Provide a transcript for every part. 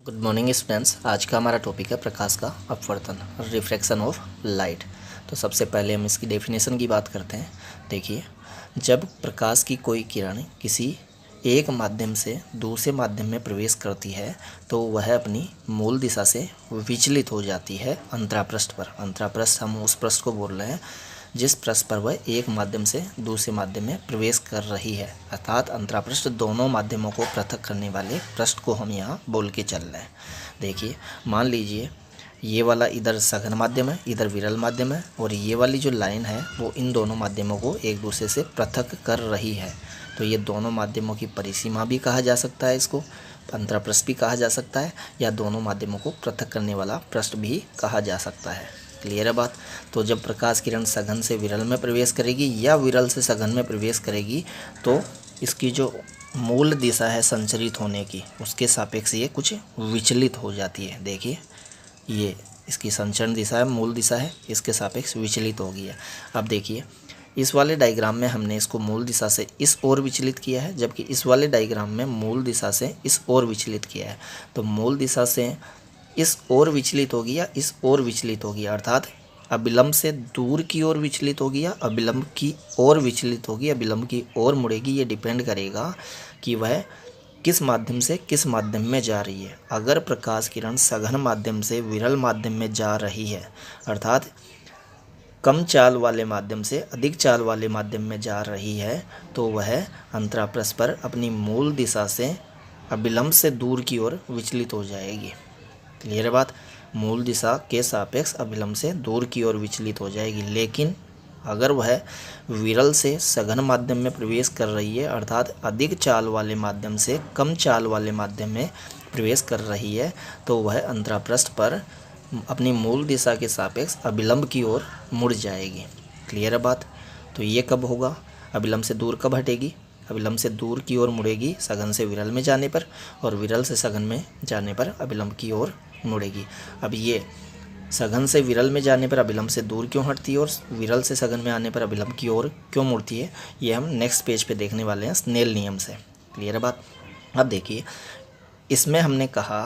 Good morning students. आज का हमारा टॉपिक है प्रकाश का अपवर्तन, रिफ्रैक्शन ऑफ लाइट। तो सबसे पहले हम इसकी डेफिनेशन की बात करते हैं। देखिए, जब प्रकाश की कोई किरण किसी एक माध्यम से दूसरे माध्यम में प्रवेश करती है तो वह अपनी मूल दिशा से विचलित हो जाती है अंतरापृष्ठ पर। अंतरापृष्ठ हम उस पृष्ठ को बोल रहे हैं जिस पृष्ठ पर वह एक माध्यम से दूसरे माध्यम में प्रवेश कर रही है, अर्थात अंतरापृष्ठ दोनों माध्यमों को पृथक करने वाले पृष्ठ को हम यहाँ बोल के चल रहे हैं। देखिए, मान लीजिए ये वाला इधर सघन माध्यम है, इधर विरल माध्यम है, और ये वाली जो लाइन है वो इन दोनों माध्यमों को एक दूसरे से पृथक कर रही है। तो ये दोनों माध्यमों की परिसीमा भी कहा जा सकता है, इसको अंतरापृष्ठ भी कहा जा सकता है, या दोनों माध्यमों को पृथक करने वाला पृष्ठ भी कहा जा सकता है। क्लियर है बात। तो जब प्रकाश किरण सघन से विरल में प्रवेश करेगी या विरल से सघन में प्रवेश करेगी तो इसकी जो मूल दिशा है संचरित होने की, उसके सापेक्ष ये कुछ विचलित हो जाती है। देखिए, ये इसकी संचरण दिशा है, मूल दिशा है, इसके सापेक्ष विचलित हो गई है। अब देखिए, इस वाले डायग्राम में हमने इसको मूल दिशा से इस ओर विचलित किया है, जबकि इस वाले डायग्राम में मूल दिशा से इस ओर विचलित किया है। तो मूल दिशा से इस ओर विचलित होगी या इस ओर विचलित होगी, अर्थात अभिलंब से दूर की ओर विचलित होगी या अभिलंब की ओर विचलित होगी, अभिलंब की ओर मुड़ेगी। ये डिपेंड करेगा कि वह किस माध्यम से किस माध्यम में जा रही है। अगर प्रकाश किरण सघन माध्यम से विरल माध्यम में जा रही है, अर्थात कम चाल वाले माध्यम से अधिक चाल वाले माध्यम में जा रही है, तो वह अंतरापृष्ठ पर अपनी मूल दिशा से अभिलंब से दूर की ओर विचलित हो जाएगी। क्लियर है बात। मूल दिशा के सापेक्ष अभिलंब से दूर की ओर विचलित हो जाएगी। लेकिन अगर वह विरल से सघन माध्यम में प्रवेश कर रही है, अर्थात अधिक चाल वाले माध्यम से कम चाल वाले माध्यम में प्रवेश कर रही है, तो वह अंतरापृष्ठ पर अपनी मूल दिशा के सापेक्ष अभिलंब की ओर मुड़ जाएगी। क्लियर है बात। तो ये कब होगा? अभिलंब से दूर कब हटेगी? अभिलंब से दूर की ओर मुड़ेगी सघन से विरल में जाने पर, और विरल से सघन में जाने पर अभिलंब की ओर मुड़ेगी। अब ये सघन से विरल में जाने पर अभिलंब से दूर क्यों हटती है और विरल से सघन में आने पर अभिलंब की ओर क्यों मुड़ती है, ये हम नेक्स्ट पेज पे देखने वाले हैं स्नेल नियम से। क्लियर है बात। अब देखिए, इसमें हमने कहा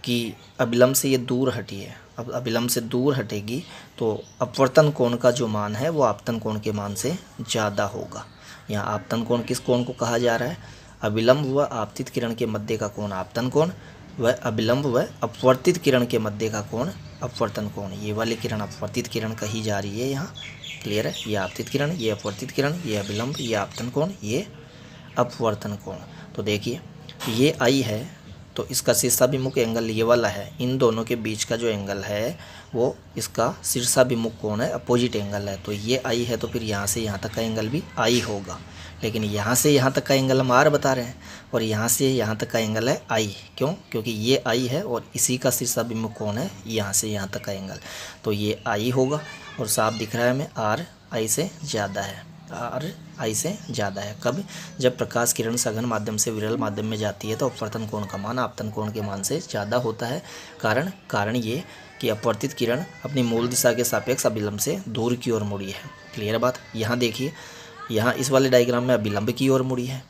कि अभिलंब से ये दूर हटी है। अब अभिलंब से दूर हटेगी तो अपवर्तन कोण का जो मान है वो आपतन कोण के मान से ज़्यादा होगा। यहाँ आपतन कोण किस कोण को कहा जा रहा है? अभिलंब व आपतित किरण के मध्य का कोण आपतन कोण, वह अभिलंब व अपवर्तित किरण के मध्य का कोण अपवर्तन कोण। ये वाली किरण अपवर्तित किरण कही जा रही है यहाँ। क्लियर है। ये आपतित किरण, ये अपवर्तित किरण, ये अभिलंब, ये आपतन कोण, ये अपवर्तन कोण। तो देखिए, ये आई है तो इसका शीर्षाभिमुख एंगल ये वाला है। इन दोनों के बीच का जो एंगल है वो इसका शीर्षाभिमुख कोण है, अपोजिट एंगल है। तो ये आई है तो फिर यहाँ से यहाँ तक का एंगल भी आई होगा। लेकिन यहाँ से यहाँ तक का एंगल हम आर बता रहे हैं और यहाँ से यहाँ तक का एंगल है आई। क्यों? क्योंकि ये आई है और इसी का शीर्षाभिमुख कोण है यहाँ से यहाँ तक का एंगल। तो ये आई होगा और साफ दिख रहा है हमें आर आई से ज़्यादा है। आर आई से ज़्यादा है। कब? जब प्रकाश किरण सघन माध्यम से विरल माध्यम में जाती है तो अपवर्तन कोण का मान आपतन कोण के मान से ज़्यादा होता है। कारण ये कि अपवर्तित किरण अपनी मूल दिशा के सापेक्ष अभिलंब से दूर की ओर मुड़ी है। क्लियर बात। यहाँ देखिए, यहाँ इस वाले डायग्राम में अभिलंब की ओर मुड़ी है।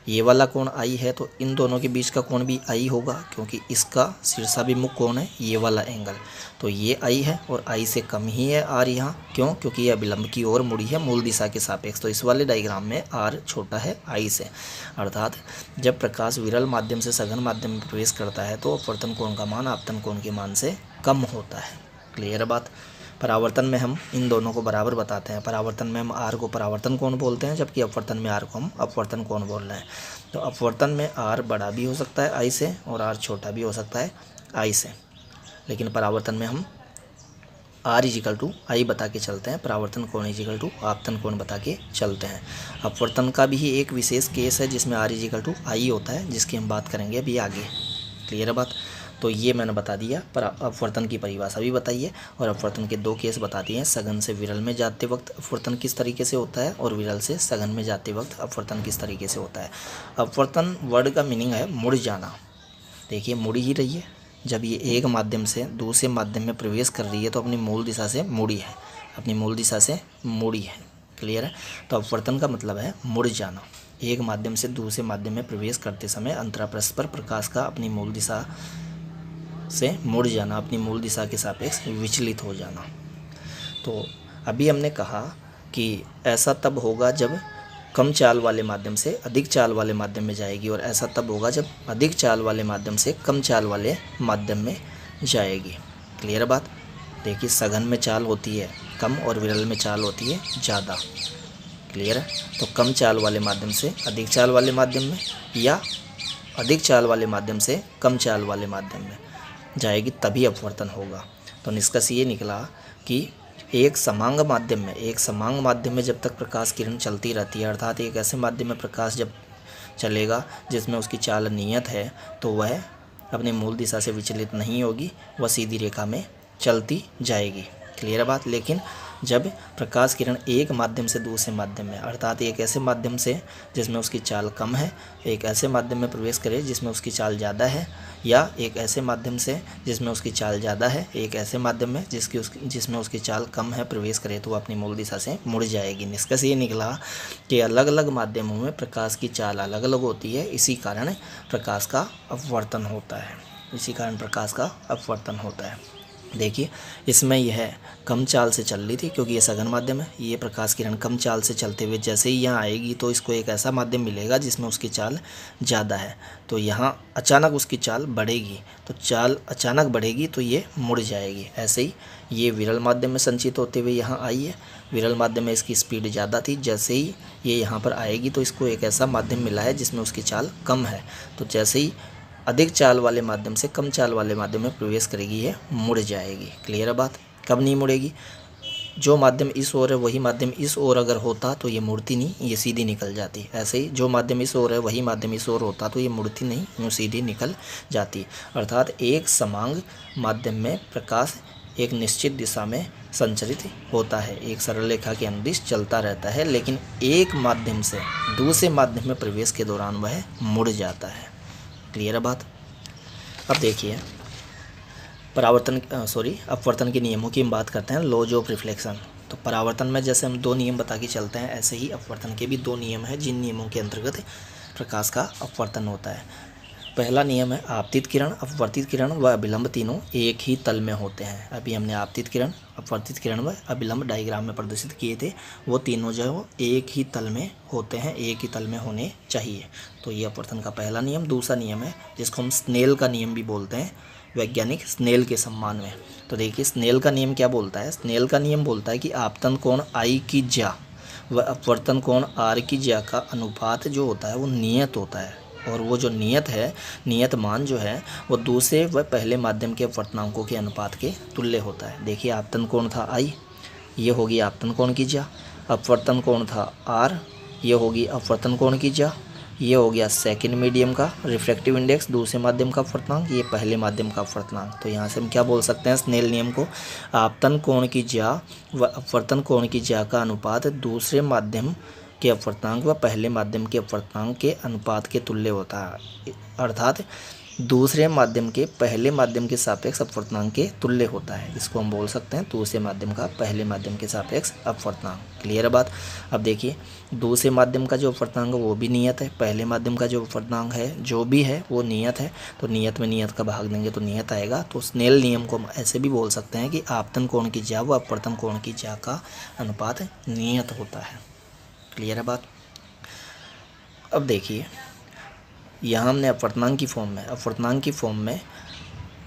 ये वाला कोण आई है तो इन दोनों के बीच का कोण भी आई होगा, क्योंकि इसका शीर्षाभिमुख कोण है ये वाला एंगल। तो ये आई है और आई से कम ही है आर यहाँ। क्यों? क्योंकि ये अभिलंब की ओर मुड़ी है मूल दिशा के सापेक्ष। तो इस वाले डायग्राम में आर छोटा है आई से। अर्थात जब प्रकाश विरल माध्यम से सघन माध्यम में प्रवेश करता है तो अपवर्तन कोण का मान आपतन कोण के मान से कम होता है। क्लियर बात। परावर्तन में हम इन दोनों को बराबर बताते हैं। परावर्तन में हम आर को परावर्तन कोण बोलते हैं, जबकि अपवर्तन में आर को हम अपवर्तन कोण बोल रहे हैं। तो अपवर्तन में आर बड़ा भी हो सकता है आई से और आर छोटा भी हो सकता है आई से, लेकिन परावर्तन में हम आर इजिकल टू आई बता के चलते हैं, परावर्तन कोण इजिकल टू आपतन कोण बता के चलते हैं। अपवर्तन का भी एक विशेष केस है जिसमें आर इजिकल टू आई होता है, जिसकी हम बात करेंगे अभी आगे। क्लियर है बात। तो ये मैंने बता दिया, पर अपवर्तन की परिभाषा भी बताई है और अपवर्तन के दो केस बता दिए हैं। सघन से विरल में जाते वक्त अपवर्तन किस तरीके से होता है और विरल से सघन में जाते वक्त अपवर्तन किस तरीके से होता है। अपवर्तन वर्ड का मीनिंग है मुड़ जाना। देखिए, मुड़ ही रही है। जब ये एक माध्यम से दूसरे माध्यम में प्रवेश कर रही है तो अपनी मूल दिशा से मुड़ी है, अपनी मूल दिशा से मुड़ी है। क्लियर है। तो अपवर्तन का मतलब है मुड़ जाना। एक माध्यम से दूसरे माध्यम में प्रवेश करते समय अंतरापृष्ठ पर प्रकाश का अपनी मूल दिशा से मुड़ जाना, अपनी मूल दिशा के सापेक्ष विचलित हो जाना। तो अभी हमने कहा कि ऐसा तब होगा जब कम चाल वाले माध्यम से अधिक चाल वाले माध्यम में जाएगी, और ऐसा तब होगा जब अधिक चाल वाले माध्यम से कम चाल वाले माध्यम में जाएगी। क्लियर बात? देखिए, सघन में चाल होती है कम और विरल में चाल होती है ज़्यादा। क्लियर है? तो कम चाल वाले माध्यम से अधिक चाल वाले माध्यम में, या अधिक चाल वाले माध्यम से कम चाल वाले माध्यम में जाएगी, तभी अपवर्तन होगा। तो निष्कर्ष ये निकला कि एक समांग माध्यम में जब तक प्रकाश किरण चलती रहती है, अर्थात एक ऐसे माध्यम में प्रकाश जब चलेगा जिसमें उसकी चाल नियत है, तो वह अपनी मूल दिशा से विचलित नहीं होगी, वह सीधी रेखा में चलती जाएगी। क्लियर बात? लेकिन जब प्रकाश किरण एक माध्यम से दूसरे माध्यम में, अर्थात एक ऐसे माध्यम से जिसमें उसकी चाल कम है, एक ऐसे माध्यम में प्रवेश करे जिसमें उसकी चाल ज़्यादा है, या एक ऐसे माध्यम से जिसमें उसकी चाल ज़्यादा है एक ऐसे माध्यम में जिसमें उसकी चाल कम है प्रवेश करे, तो वो अपनी मूल दिशा से मुड़ जाएगी। निष्कर्ष ये निकला कि अलग अलग माध्यमों में प्रकाश की चाल अलग अलग होती है, इसी कारण प्रकाश का अपवर्तन होता है। देखिए, इसमें यह कम चाल से चल रही थी क्योंकि ये सघन माध्यम है। ये प्रकाश किरण कम चाल से चलते हुए जैसे ही यहाँ आएगी तो इसको एक ऐसा माध्यम मिलेगा जिसमें उसकी चाल ज़्यादा है, तो यहाँ अचानक उसकी चाल बढ़ेगी, तो चाल अचानक बढ़ेगी तो ये मुड़ जाएगी। ऐसे ही ये विरल माध्यम में संचित होते हुए यहाँ आई है, विरल माध्यम में इसकी स्पीड ज़्यादा थी, जैसे ही ये यहाँ पर आएगी तो इसको एक ऐसा माध्यम मिला है जिसमें उसकी चाल कम है, तो जैसे ही अधिक चाल वाले माध्यम से कम चाल वाले माध्यम में प्रवेश करेगी, ये मुड़ जाएगी। क्लियर है बात? कब नहीं मुड़ेगी? जो माध्यम इस ओर है वही माध्यम इस ओर अगर होता तो ये मुड़ती नहीं, ये सीधी निकल जाती। ऐसे ही जो माध्यम इस ओर है वही माध्यम इस ओर होता तो ये मुड़ती नहीं, यूँ सीधी निकल जाती। अर्थात एक समांग माध्यम में प्रकाश एक निश्चित दिशा में संचरित होता है, एक सरल रेखा के अनुदिश चलता रहता है, लेकिन एक माध्यम से दूसरे माध्यम में प्रवेश के दौरान वह मुड़ जाता है। क्लियर है बात? अब देखिए, अपवर्तन के नियमों की हम बात करते हैं, लॉज ऑफ रिफ्लेक्शन। तो परावर्तन में जैसे हम 2 नियम बता के चलते हैं, ऐसे ही अपवर्तन के भी 2 नियम हैं जिन नियमों के अंतर्गत प्रकाश का अपवर्तन होता है। पहला नियम है आपतित किरण, अपवर्तित किरण व अभिलंब तीनों एक ही तल में होते हैं। अभी हमने आपतित किरण, अपवर्तित किरण व अभिलंब डायग्राम में प्रदर्शित किए थे, वो तीनों जो है वो एक ही तल में होते हैं, एक ही तल में होने चाहिए। तो ये अपवर्तन का पहला नियम। दूसरा नियम है जिसको हम स्नेल का नियम भी बोलते हैं, वैज्ञानिक स्नेल के सम्मान में। तो देखिए, स्नेल का नियम क्या बोलता है? स्नेल का नियम बोलता है कि आपतन कोण I की ज्या व अपवर्तन कोण R की ज्या का अनुपात जो होता है वो नियत होता है, और वो जो नियत है, नियत मान जो है वो दूसरे व पहले माध्यम के अपवर्तनांकों के अनुपात के तुल्य होता है। देखिए, आपतन कोण था I, ये होगी आपतन कोण की ज्या, अपवर्तन कोण था R, ये होगी अपवर्तन कोण की ज्या, ये हो गया सेकंड मीडियम का रिफ्रैक्टिव इंडेक्स, दूसरे माध्यम का अपवर्तनांक, ये पहले माध्यम का अपवर्तनांक। तो यहाँ से हम क्या बोल सकते हैं स्नेल नियम को? आपतन कोण की ज्या व अपवर्तन कोण की ज्या का अनुपात दूसरे माध्यम के अपवर्तनांक व पहले माध्यम के अपवर्तनांक के अनुपात के तुल्य होता है, अर्थात दूसरे माध्यम के पहले माध्यम के सापेक्ष अपवर्तनांक के तुल्य होता है। इसको हम बोल सकते हैं दूसरे माध्यम का पहले माध्यम के सापेक्ष अपवर्तनांक। क्लियर है बात? अब देखिए, दूसरे माध्यम का जो अपवर्तनांक है वो भी नियत है, पहले माध्यम का जो अपवर्तनांक है जो भी है वो नियत है, तो नियत में नियत का भाग देंगे तो नियत आएगा। तो स्नेल नियम को हम ऐसे भी बोल सकते हैं कि आपतन कोण की ज्या व अपवर्तन कोण की ज्या का अनुपात नियत होता है। क्लियर है बात? अब देखिए, यहाँ हमने अपवर्तनांक की फॉर्म में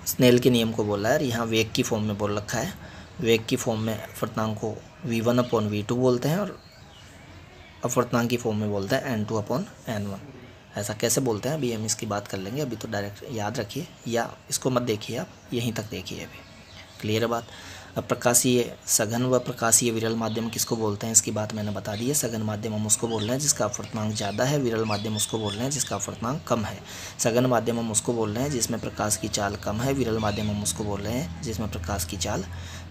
स्नेल के नियम को बोला है, और यहाँ वेग की फॉर्म में बोल रखा है। वेग की फॉर्म में अपवर्तनांक को v1/v2 बोलते हैं, और अपवर्तनांक की फॉर्म में बोलते हैं n2/n1। ऐसा कैसे बोलते हैं अभी हम इसकी बात कर लेंगे, अभी तो डायरेक्ट याद रखिए, या इसको मत देखिए, आप यहीं तक देखिए अभी। क्लियर है बात? अब प्रकाशीय सघन व प्रकाशीय विरल माध्यम किसको बोलते हैं इसकी बात मैंने बता दी है। सघन माध्यम हम उसको बोल रहे हैं जिसका अपवर्तनांक ज़्यादा है, विरल माध्यम उसको बोल रहे हैं जिसका अपवर्तनांक कम है। सघन माध्यम हम उसको बोल रहे हैं जिसमें प्रकाश की चाल कम है, विरल माध्यम हम उसको बोल रहे हैं जिसमें प्रकाश की चाल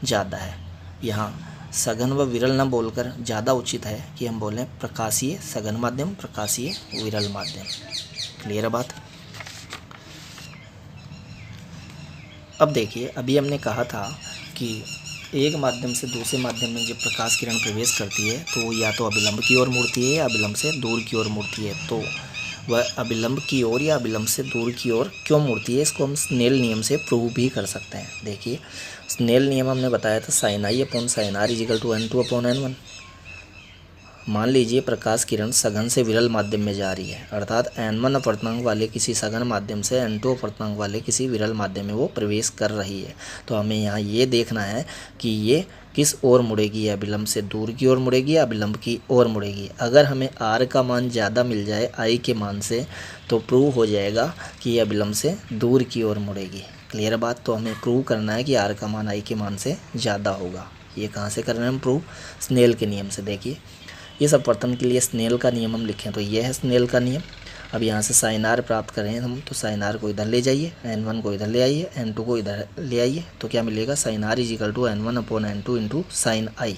ज़्यादा है। यहाँ सघन व विरल न बोलकर ज़्यादा उचित है कि हम बोलें प्रकाशीय सघन माध्यम, प्रकाशीय विरल माध्यम। क्लियर है बात? अब देखिए, अभी हमने कहा था कि एक माध्यम से दूसरे माध्यम में जब प्रकाश किरण प्रवेश करती है तो वो या तो अभिलंब की ओर मुड़ती है या अभिलंब से दूर की ओर मुड़ती है। तो वह अभिलंब की ओर या अभिलंब से दूर की ओर क्यों मुड़ती है, इसको हम स्नेल नियम से प्रूव भी कर सकते हैं। देखिए स्नेल नियम हमने बताया था sine i upon sine r equal to N2 upon N1। मान लीजिए प्रकाश किरण सघन से विरल माध्यम में जा रही है, अर्थात N1 अपवर्तनांक वाले किसी सघन माध्यम से N2 अपवर्तनांक वाले किसी विरल माध्यम में वो प्रवेश कर रही है। तो हमें यहाँ ये देखना है कि ये किस ओर मुड़ेगी, या अभिलंब से दूर की ओर मुड़ेगी या अभिलंब की ओर मुड़ेगी। अगर हमें R का मान ज़्यादा मिल जाए I के मान से तो प्रूव हो जाएगा कि ये अभिलंब से दूर की ओर मुड़ेगी। क्लियर बात। तो हमें प्रूव करना है कि R का मान I के मान से ज़्यादा होगा। ये कहाँ से कर रहे हैं हम प्रूव, स्नेल के नियम से। देखिए इस अपवर्तन के लिए स्नेल का नियम हम लिखें तो ये है स्नेल का नियम। अब यहाँ से साइन आर प्राप्त करें हम, तो साइन आर को इधर ले जाइए, N1 को इधर ले आइए, N2 को इधर ले आइए, तो क्या मिलेगा sine r equal to N1 upon N2 into sine i.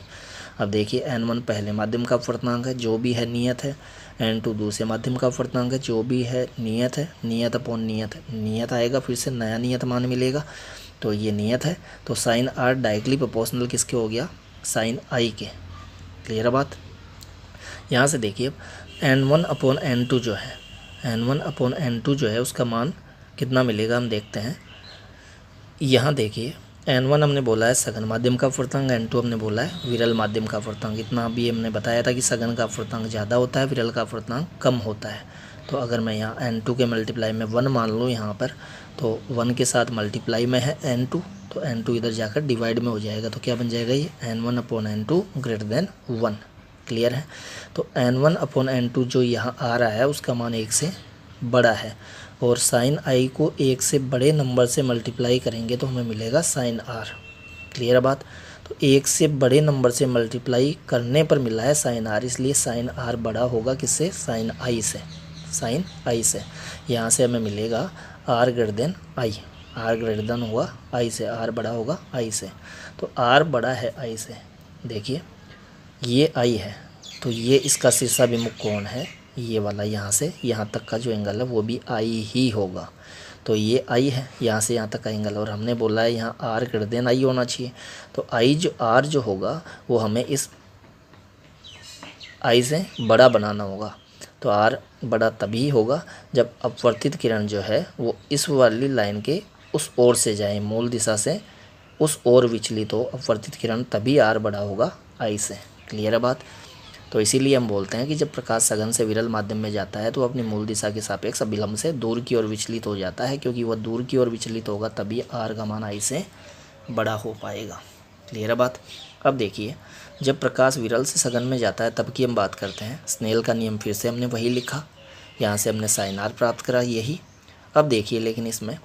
अब देखिए N1 पहले माध्यम का अपवर्तनांक है जो भी है नियत है, N2 दूसरे माध्यम का अपवर्तनांक है जो भी है नियत है, नियत अपॉन नियत है, नियत आएगा फिर से नया नियत मान मिलेगा, तो ये नियत है। तो साइन आर डायरेक्टली प्रोपोर्शनल किसके हो गया, साइन आई के। क्लियर बात। यहाँ से देखिए N1 अपॉन N2 जो है, N1 अपॉन N2 जो है उसका मान कितना मिलेगा हम देखते हैं। यहाँ देखिए N1 हमने बोला है सघन माध्यम का अपवर्तनांक, N2 हमने बोला है विरल माध्यम का अपवर्तनांक। इतना भी हमने बताया था कि सघन का अपवर्तनांक ज़्यादा होता है, विरल का अपवर्तनांक कम होता है। तो अगर मैं यहाँ N2 के मल्टीप्लाई में 1 मान लूँ यहाँ पर, तो 1 के साथ मल्टीप्लाई में है N2, तो N2 इधर जाकर डिवाइड में हो जाएगा, तो क्या बन जाएगा ये N1 upon N2 greater than 1। Clear है। तो N1 अपॉन N2 जो यहाँ आ रहा है उसका मान 1 से बड़ा है, और साइन आई को 1 से बड़े नंबर से मल्टीप्लाई करेंगे तो हमें मिलेगा साइन आर। क्लियर बात। तो 1 से बड़े नंबर से मल्टीप्लाई करने पर मिला है साइन आर, इसलिए साइन आर बड़ा होगा किससे, साइन आई से, साइन आई से। यहाँ से हमें मिलेगा r greater than i, r greater than होगा आई से, आर बड़ा होगा आई से। तो आर बड़ा है आई से। देखिए ये आई है, तो ये इसका शीर्षाभिमुख कोण है ये वाला, यहाँ से यहाँ तक का जो एंगल है वो भी आई ही होगा। तो ये आई है यहाँ से यहाँ तक का एंगल, और हमने बोला है यहाँ आर ग्रेटर देन आई होना चाहिए। तो आई जो आर जो होगा वो हमें इस आई से बड़ा बनाना होगा। तो आर बड़ा तभी होगा जब अपवर्तित किरण जो है वो इस वाली लाइन के उस ओर से जाए, मूल दिशा से उस ओर विचलित हो अपवर्तित किरण, तभी आर बड़ा होगा आई से। क्लियर है बात। तो इसीलिए हम बोलते हैं कि जब प्रकाश सघन से विरल माध्यम में जाता है तो अपनी मूल दिशा के सापेक्ष अभिलंब से दूर की ओर विचलित हो जाता है, क्योंकि वह दूर की ओर विचलित होगा तभी आर का मान आई से बड़ा हो पाएगा। क्लियर है बात। अब देखिए जब प्रकाश विरल से सघन में जाता है तब की हम बात करते हैं। स्नेल का नियम फिर से हमने वही लिखा, यहाँ से हमने साइन आर प्राप्त करा यही। अब देखिए लेकिन इसमें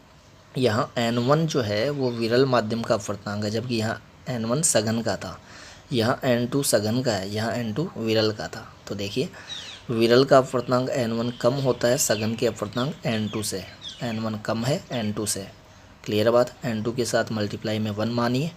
यहाँ N1 जो है वो विरल माध्यम का अपवर्तनांक है, जबकि यहाँ N1 सघन का था, यहाँ N2 सघन का है, यहाँ N2 विरल का था। तो देखिए विरल का अपवर्तनांक N1 कम होता है सघन के अपवर्तनांक N2 से, N1 कम है N2 से। क्लियर बात। N2 के साथ मल्टीप्लाई में 1 मानिए,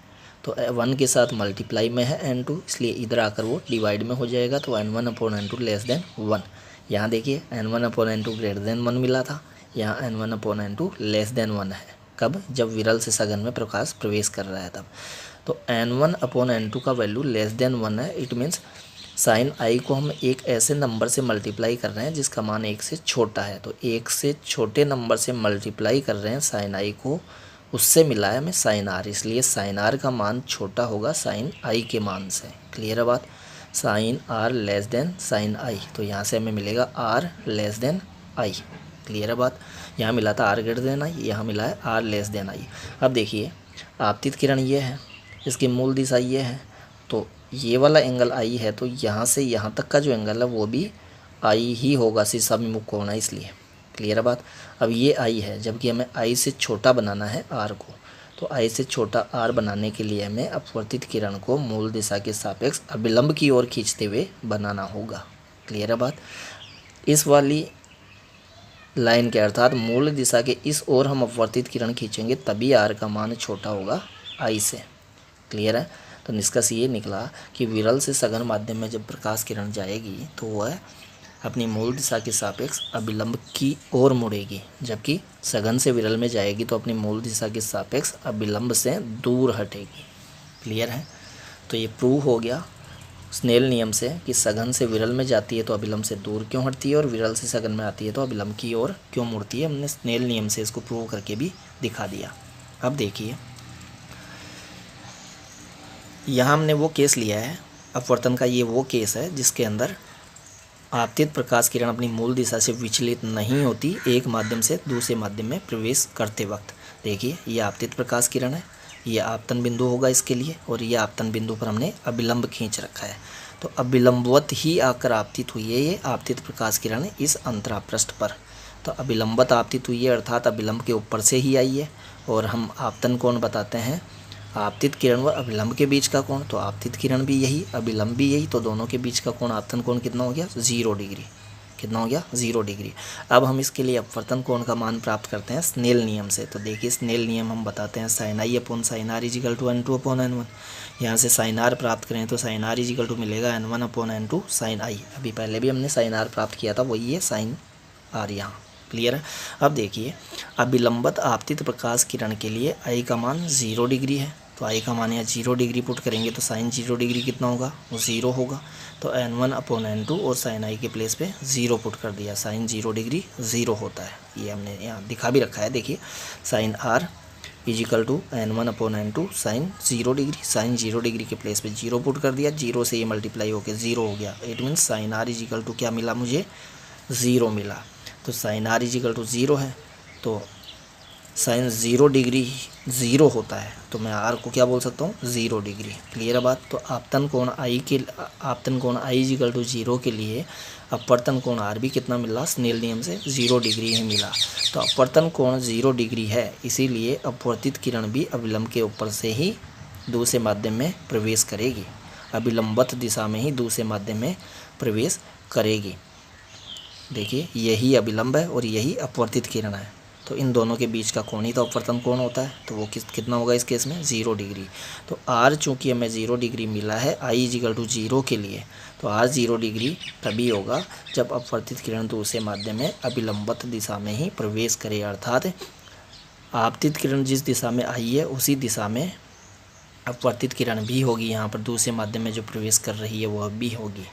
तो 1 के साथ मल्टीप्लाई में है N2, इसलिए इधर आकर वो डिवाइड में हो जाएगा, तो N1 upon N2 less than 1। यहाँ देखिए N1 upon N2 greater than 1 मिला था, यहाँ N1 upon N2 less than 1 है। कब, जब विरल से सघन में प्रकाश प्रवेश कर रहा है तब। तो N1 अपॉन N2 का वैल्यू लेस देन 1 है, इट मीन्स साइन आई को हम एक ऐसे नंबर से मल्टीप्लाई कर रहे हैं जिसका मान 1 से छोटा है। तो 1 से छोटे नंबर से मल्टीप्लाई कर रहे हैं साइन आई को, उससे मिला है हमें साइन आर, इसलिए साइन आर का मान छोटा होगा साइन आई के मान से। क्लियर है बात। Sine r less than sine i, तो यहाँ से हमें मिलेगा r less than i. Clear है बात। यहाँ मिला था आर ग्रेटर देन आई, यहाँ मिला है आर लेस देन आई। अब देखिए आपतित किरण ये है, इसकी मूल दिशा ये है, तो ये वाला एंगल आई है, तो यहाँ से यहाँ तक का जो एंगल है वो भी आई ही होगा, शीर्षाभिमुख कोण है इसलिए। क्लियर है बात। अब ये आई है, जबकि हमें आई से छोटा बनाना है आर को, तो आई से छोटा आर बनाने के लिए हमें अपवर्तित किरण को मूल दिशा के सापेक्ष अभिलंब की ओर खींचते हुए बनाना होगा। क्लियर है बात। इस वाली लाइन के अर्थात मूल दिशा के इस ओर हम अपवर्तित किरण खींचेंगे तभी आर का मान छोटा होगा आई से। क्लियर है। तो निष्कर्ष ये निकला कि विरल से सघन माध्यम में जब प्रकाश किरण जाएगी तो वह अपनी मूल दिशा के सापेक्ष अभिलंब की ओर मुड़ेगी, जबकि सघन से विरल में जाएगी तो अपनी मूल दिशा के सापेक्ष अभिलंब से दूर हटेगी। क्लियर है। तो ये प्रूव हो गया स्नेल नियम से कि सघन से विरल में जाती है तो अभिलंब से दूर क्यों हटती है और विरल से सघन में आती है तो अभिलंब की ओर क्यों मुड़ती है। हमने स्नेल नियम से इसको प्रूव करके भी दिखा दिया। अब देखिए यहाँ हमने वो केस लिया है अपवर्तन का, ये वो केस है जिसके अंदर आपतित प्रकाश किरण अपनी मूल दिशा से विचलित नहीं होती एक माध्यम से दूसरे माध्यम में प्रवेश करते वक्त। देखिए ये आपतित प्रकाश किरण है, ये आपतन बिंदु होगा इसके लिए, और ये आपतन बिंदु पर हमने अभिलंब खींच रखा है। तो अभिलंबवत ही आकर आपतित हुई है ये आपतित प्रकाश किरण इस अंतरापृष्ठ पर। तो अभिलंबत आपतित हुई है अर्थात अभिलंब के ऊपर से ही आई है। और हम आपतन कोण बताते हैं आपतित किरण व अभिलंब के बीच का कोण, तो आपतित किरण भी यही, अभिलंब भी यही, तो दोनों के बीच का कोण आपतन कोण कितना हो गया 0 डिग्री। कितना हो गया 0 डिग्री। अब हम इसके लिए अपवर्तन कोण का मान प्राप्त करते हैं स्नेल नियम से। तो देखिए स्नेल नियम हम बताते हैं sine i upon sine r equal to N2 upon N1। यहाँ से साइन आर प्राप्त करें तो साइन आर इजिकल टू मिलेगा N1 अपॉन N2 साइन आई। अभी पहले भी हमने साइन आर प्राप्त किया था, वही है साइन आर यहाँ। क्लियर है। अब देखिए अभिलंबत आपतित प्रकाश किरण के लिए आई का मान 0 डिग्री है, तो आई का मान यहाँ 0 डिग्री पुट करेंगे तो साइन 0 डिग्री कितना होगा वो 0 होगा। तो N1 अपॉन N2 और साइन आई के प्लेस पे 0 पुट कर दिया, साइन 0 डिग्री 0 होता है। ये हमने यहाँ दिखा भी रखा है। देखिए sine r equal to N1 upon N2 sine 0 degree, sine 0 degree के प्लेस पे 0 पुट कर दिया, 0 से ये मल्टीप्लाई होकर 0 हो गया। It means sine r equal to क्या मिला मुझे 0 मिला। तो साइन आर इजिकल टू 0 है, तो साइन 0 डिग्री 0 होता है, तो मैं आर को क्या बोल सकता हूँ 0 डिग्री। क्लियर है बात। तो आपतन कोण आई इजिकल टू 0 के लिए अपवर्तन कोण आर भी कितना मिला स्नेल नियम से 0 डिग्री ही मिला। तो अपवर्तन कोण 0 डिग्री है, इसीलिए अपवर्तित किरण भी अभिलंब के ऊपर से ही दूसरे माध्यम में प्रवेश करेगी, अभिलंबत दिशा में ही दूसरे माध्यम में प्रवेश करेगी। देखिए यही अभिलंब है और यही अपवर्तित किरण है, तो इन दोनों के बीच का कोण ही तो अपवर्तन कोण होता है, तो वो कितना होगा इस केस में 0 डिग्री। तो आर चूँकि हमें 0 डिग्री मिला है आई इजिकल टू 0 के लिए, तो आर 0 डिग्री तभी होगा जब अपवर्तित किरण दूसरे माध्यम में अभिलंबत दिशा में ही प्रवेश करे, अर्थात आपतित किरण जिस दिशा में आई है उसी दिशा में अपवर्तित किरण भी होगी, यहाँ पर दूसरे माध्यम में जो प्रवेश कर रही है वह भी होगी।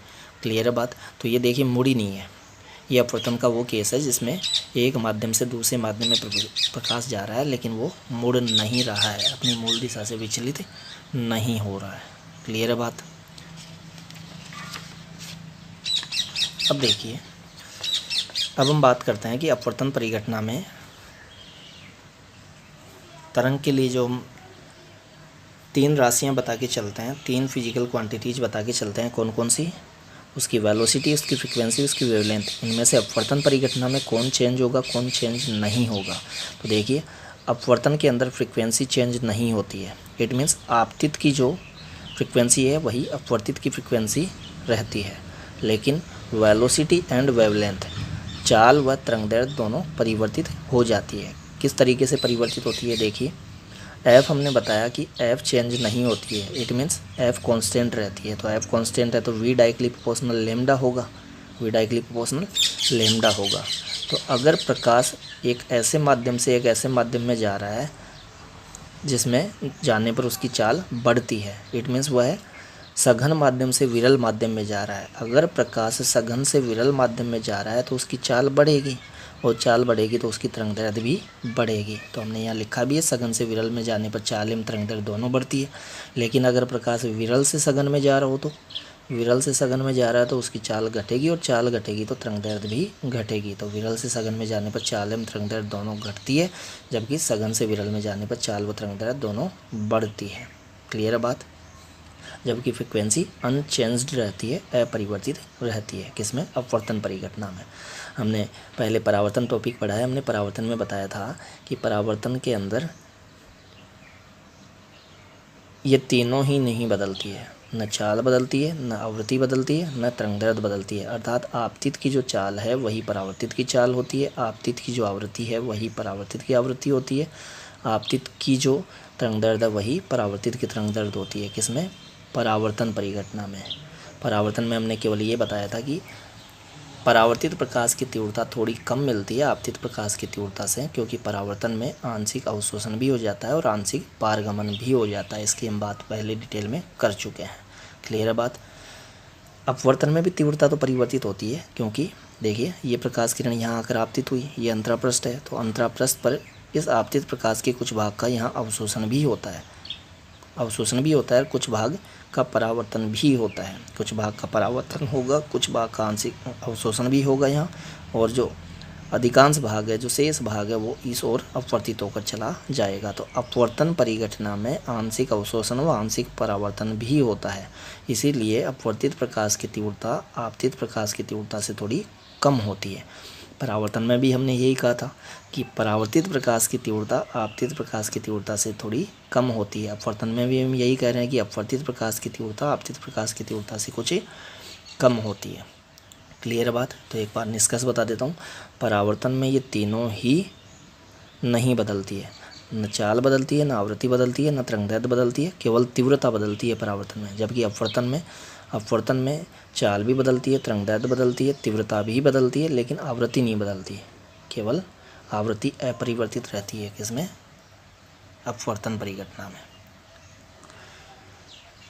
क्लियर है बात। तो ये देखिए मुड़ी नहीं है, ये अपवर्तन का वो केस है जिसमें एक माध्यम से दूसरे माध्यम में प्रकाश जा रहा है लेकिन वो मुड़ नहीं रहा है, अपनी मूल दिशा से विचलित नहीं हो रहा है। क्लियर है बात। अब देखिए अब हम बात करते हैं कि अपवर्तन परिघटना में तरंग के लिए जो हम 3 राशियां बता के चलते हैं, 3 फिजिकल क्वांटिटीज बता के चलते हैं, कौन कौन सी, उसकी वेलोसिटी, उसकी फ्रीक्वेंसी, उसकी वेवलेंथ, इनमें से अपवर्तन परिघटना में कौन चेंज होगा कौन चेंज नहीं होगा। तो देखिए अपवर्तन के अंदर फ्रीक्वेंसी चेंज नहीं होती है, इट मीन्स आपतित की जो फ्रीक्वेंसी है वही अपवर्तित की फ्रीक्वेंसी रहती है, लेकिन वेलोसिटी एंड वेवलेंथ चाल व तरंगदैर्घ्य दोनों परिवर्तित हो जाती है। किस तरीके से परिवर्तित होती है देखिए, एफ हमने बताया कि एफ चेंज नहीं होती है, इट मीन्स एफ कांस्टेंट रहती है। तो एफ कांस्टेंट है तो वी डायरेक्टली प्रोपोर्शनल लेमडा होगा, वी डायरेक्टली प्रोपोर्शनल लेमडा होगा। तो अगर प्रकाश एक ऐसे माध्यम से एक ऐसे माध्यम में जा रहा है जिसमें जाने पर उसकी चाल बढ़ती है, इट मीन्स वह सघन माध्यम से विरल माध्यम में जा रहा है। अगर प्रकाश सघन से विरल माध्यम में जा रहा है तो उसकी चाल बढ़ेगी, और चाल बढ़ेगी तो उसकी तरंगदैर्घ्य भी बढ़ेगी। तो हमने यहाँ लिखा भी है सघन से विरल में जाने पर चाल एवं तरंगदैर्घ्य दोनों बढ़ती है। लेकिन अगर प्रकाश विरल से सघन में जा रहा हो तो विरल से सघन में जा रहा है तो उसकी चाल घटेगी, और चाल घटेगी तो तरंगदैर्घ्य भी घटेगी। तो विरल से सघन में जाने पर चाल एवं तरंगदैर्घ्य दोनों घटती है, जबकि सघन से विरल में जाने पर चाल व तरंगदैर्घ्य दोनों बढ़ती है। क्लियर है बात। जबकि फ्रीक्वेंसी अनचेंज्ड रहती है, अपरिवर्तित रहती है। किसमें? अपवर्तन परिघटना में। हमने पहले परावर्तन टॉपिक पढ़ा है, हमने परावर्तन में बताया था कि परावर्तन के अंदर ये तीनों ही नहीं बदलती है, न चाल बदलती है, न आवृत्ति बदलती है, न तरंगदैर्घ्य बदलती है। अर्थात आपतित की जो चाल है वही परावर्तित की चाल होती है, आपतित की जो आवृत्ति है वही परावर्तित की आवृत्ति होती है, आपतित की जो तरंगदैर्घ्य वही परावर्तित की तरंगदैर्घ्य होती है। किसमें? परावर्तन परिघटना में। परावर्तन में हमने केवल ये बताया था कि परावर्तित प्रकाश की तीव्रता थोड़ी कम मिलती है आपतित प्रकाश की तीव्रता से, क्योंकि परावर्तन में आंशिक अवशोषण भी हो जाता है और आंशिक पारगमन भी हो जाता है। इसकी हम बात पहले डिटेल में कर चुके हैं। क्लियर है बात। अपवर्तन में भी तीव्रता तो परिवर्तित होती है, क्योंकि देखिए ये प्रकाश किरण यहाँ आकर आपतित हुई, ये अंतरापृष्ठ है, तो अंतरापृष्ठ पर इस आपतित प्रकाश के कुछ भाग का यहाँ अवशोषण भी होता है, और कुछ भाग का परावर्तन भी होता है। कुछ भाग का परावर्तन होगा, कुछ भाग का आंशिक अवशोषण भी होगा यहाँ, और जो अधिकांश भाग है, जो शेष भाग है, वो इस ओर अपवर्तित होकर चला जाएगा। तो अपवर्तन परिघटना में आंशिक अवशोषण व आंशिक परावर्तन भी होता है, इसीलिए अपवर्तित प्रकाश की तीव्रता आपतित प्रकाश की तीव्रता से थोड़ी कम होती है। परावर्तन में भी हमने यही कहा था कि परावर्तित प्रकाश की तीव्रता आपतित प्रकाश की तीव्रता से थोड़ी कम होती है। अपवर्तन में भी हम यही कह रहे हैं कि अपवर्तित प्रकाश की तीव्रता आपतित प्रकाश की तीव्रता से कुछ कम होती है। क्लियर है बात? तो एक बार निष्कर्ष बता देता हूँ। परावर्तन में ये तीनों ही नहीं बदलती है, न चाल बदलती है, न आवृत्ति बदलती है, न तरंगदैर्ध्य बदलती है, केवल तीव्रता बदलती है परावर्तन में। जबकि अपवर्तन में चाल भी बदलती है, तरंगदैर्ध्य बदलती है, तीव्रता भी बदलती है, लेकिन आवृत्ति नहीं बदलती है, केवल आवृत्ति अपरिवर्तित रहती है। किसमें? अपवर्तन परिघटना में।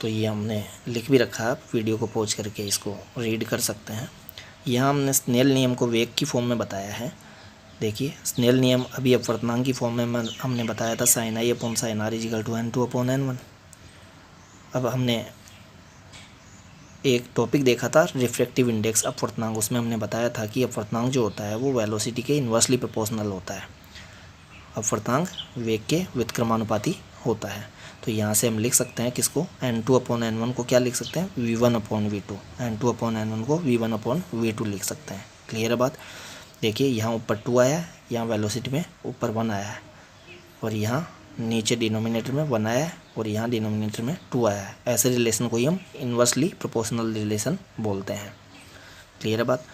तो ये हमने लिख भी रखा है, आप वीडियो को पॉज करके इसको रीड कर सकते हैं। यहाँ हमने स्नेल नियम को वेग की फॉर्म में बताया है। देखिए स्नेल नियम अभी अपवर्तनांक की फॉर्म में हमने बताया था, sin i upon sin r equal to n2 upon n1। अब हमने एक टॉपिक देखा था रिफ्रैक्टिव इंडेक्स अपवर्तनांक, उसमें हमने बताया था कि अपवर्तनांक जो होता है वो वेलोसिटी के इन्वर्सली प्रोपोर्शनल होता है। अपवर्तनांक वेग के व्युत्क्रमानुपाती होता है। तो यहाँ से हम लिख सकते हैं किसको, n2 अपॉन n1 को क्या लिख सकते हैं, v1 upon v2। n2 upon n1 को v1 अपॉन v2 लिख सकते हैं। क्लियर है बात? देखिए यहाँ ऊपर 2 आया है, यहाँ वेलोसिटी में ऊपर 1 आया है, और यहाँ नीचे डिनोमिनेटर में 1 आया है, और यहाँ डिनोमिनेटर में 2 आया है। ऐसे रिलेशन को ही हम इन्वर्सली प्रोपोर्शनल रिलेशन बोलते हैं। क्लियर है बात?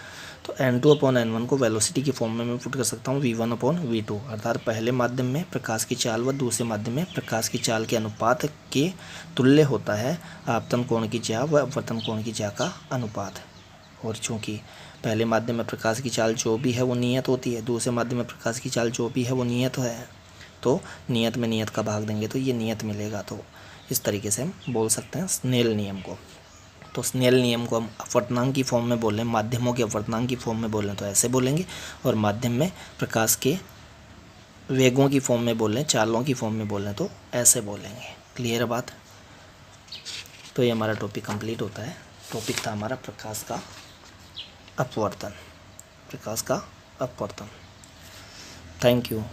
तो n2 अपॉन n1 को वेलोसिटी की फॉर्म में मैं पुट कर सकता हूँ v1 अपॉन v2, अर्थात पहले माध्यम में प्रकाश की चाल व दूसरे माध्यम में प्रकाश की चाल के अनुपात के तुल्य होता है आपतन कोण की ज्या व अपवर्तन कोण की ज्या का अनुपात। और चूँकि पहले माध्यम में प्रकाश की चाल जो भी है वो नियत होती है, दूसरे माध्यम में प्रकाश की चाल जो भी है वो नियत है, तो नियत में नियत का भाग देंगे तो ये नियत मिलेगा। तो इस तरीके से हम बोल सकते हैं स्नेल नियम को। तो स्नेल नियम को हम अपवर्तनांक की फॉर्म में बोलें, माध्यमों के अपवर्तनांक की फॉर्म में बोलें तो ऐसे बोलेंगे, और माध्यम में प्रकाश के वेगों की फॉर्म में बोलें, चालों की फॉर्म में बोलें तो ऐसे बोलेंगे। क्लियर है बात? तो ये हमारा टॉपिक कंप्लीट होता है। टॉपिक था हमारा प्रकाश का अपवर्तन। Thank you.